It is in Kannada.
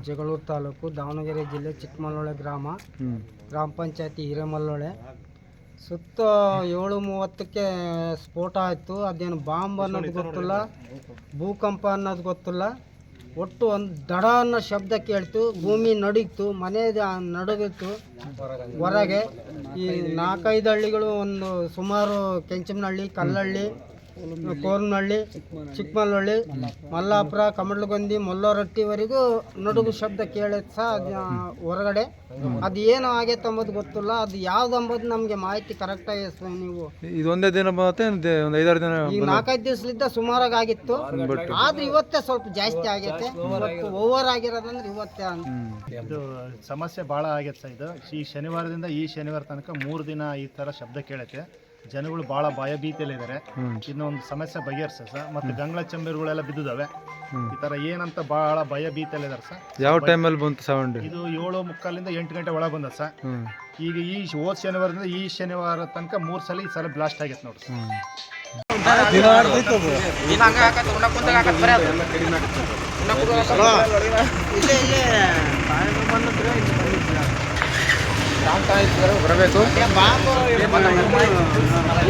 ಜಗಳೂರು ತಾಲೂಕು ದಾವಣಗೆರೆ ಜಿಲ್ಲೆ ಚಿಕ್ಕಮಲ್ಲೊಳೆ ಗ್ರಾಮ ಪಂಚಾಯತಿ ಹಿರೇಮಲ್ಲೊಳೆ. ಸುತ್ತ 7:30ಕ್ಕೆ ಸ್ಫೋಟ ಆಯಿತು. ಅದೇನು ಬಾಂಬ್ ಅನ್ನೋದು ಗೊತ್ತಿಲ್ಲ, ಭೂಕಂಪ ಅನ್ನೋದು ಗೊತ್ತಿಲ್ಲ. ಒಟ್ಟು ಒಂದು ದಡ ಅನ್ನೋ ಶಬ್ದ ಕೇಳ್ತು, ಭೂಮಿ ನಡೀತು, ಮನೆ ನಡುಗಿತ್ತು ಹೊರಗೆ. ಈ 4-5 ಹಳ್ಳಿಗಳು, ಒಂದು ಸುಮಾರು ಕೆಂಚಮನಹಳ್ಳಿ, ಕಲ್ಲಹಳ್ಳಿ, ಕೋರ್ನಹಳ್ಳಿ, ಚಿಕ್ಕಮಲ್ಲೊಳ್ಳಿ, ಮಲ್ಲಾಪುರ, ಕಮಡ್ಲಗೊಂದಿ, ಮೊಲ್ಲರಟ್ಟಿವರೆಗೂ ನಡುಗು ಶಬ್ದ ಕೇಳುತ್ತೆ ಸಹ ಹೊರಗಡೆ. ಅದು ಏನು ಆಗೈತೆ ಅಂಬೋದು ಗೊತ್ತಿಲ್ಲ. ಅದು ಯಾವ್ದು ಅಂಬೋದು ನಮಗೆ ಮಾಹಿತಿ ಕರೆಕ್ಟಾಗಿ ನೀವು ಇದೊಂದೇ ದಿನ ಬರುತ್ತೆ, ಒಂದು 5-6 ದಿನ, ಈಗ 4-5 ದಿವಸಲಿದ್ದ ಸುಮಾರಾಗಿ ಆಗಿತ್ತು. ಆದ್ರೆ ಇವತ್ತೇ ಸ್ವಲ್ಪ ಜಾಸ್ತಿ ಆಗೈತೆ. ಓವರ್ ಆಗಿರೋದಂದ್ರೆ ಇವತ್ತೇ ಇದು ಸಮಸ್ಯೆ ಭಾಳ ಆಗೈತೆ ಸರ್. ಇದು ಈ ಶನಿವಾರದಿಂದ ಈ ಶನಿವಾರ ತನಕ 3 ದಿನ ಈ ಥರ ಶಬ್ದ ಕೇಳುತ್ತೆ. ಜನಗಳು ಭಾಳ ಭಯ ಭೀತಿಯಲ್ಲಿದ್ದಾರೆ. ಇನ್ನೊಂದು ಸಮಸ್ಯೆ ಬಗೆಹರಿಸ ಸರ್. ಮತ್ತು ಗಂಗಳ ಚಂಬೀರುಗಳೆಲ್ಲ ಬಿದ್ದಿದ್ದಾವೆ. ಈ ಥರ ಏನಂತ ಭಾಳ ಭಯ ಭೀತಿಯಲ್ಲಿದ್ದಾರೆ ಸರ್. ಯಾವ ಟೈಮಲ್ಲಿ ಬಂತು ಸೌಂಡ್? ಇದು 7:45 8 ಗಂಟೆ ಒಳಗೆ ಬಂದ ಸರ್. ಈಗ ಈ ಹೋದ ಶನಿವಾರದಿಂದ ಈ ಶನಿವಾರ ತನಕ 3 ಸಲ ಈ ಸಲ ಬ್ಲಾಸ್ಟ್ ಆಗೈತೆ ನೋಡಿ ಸರ್. ಬರಬೇಕು ಅಲ್ಲೇ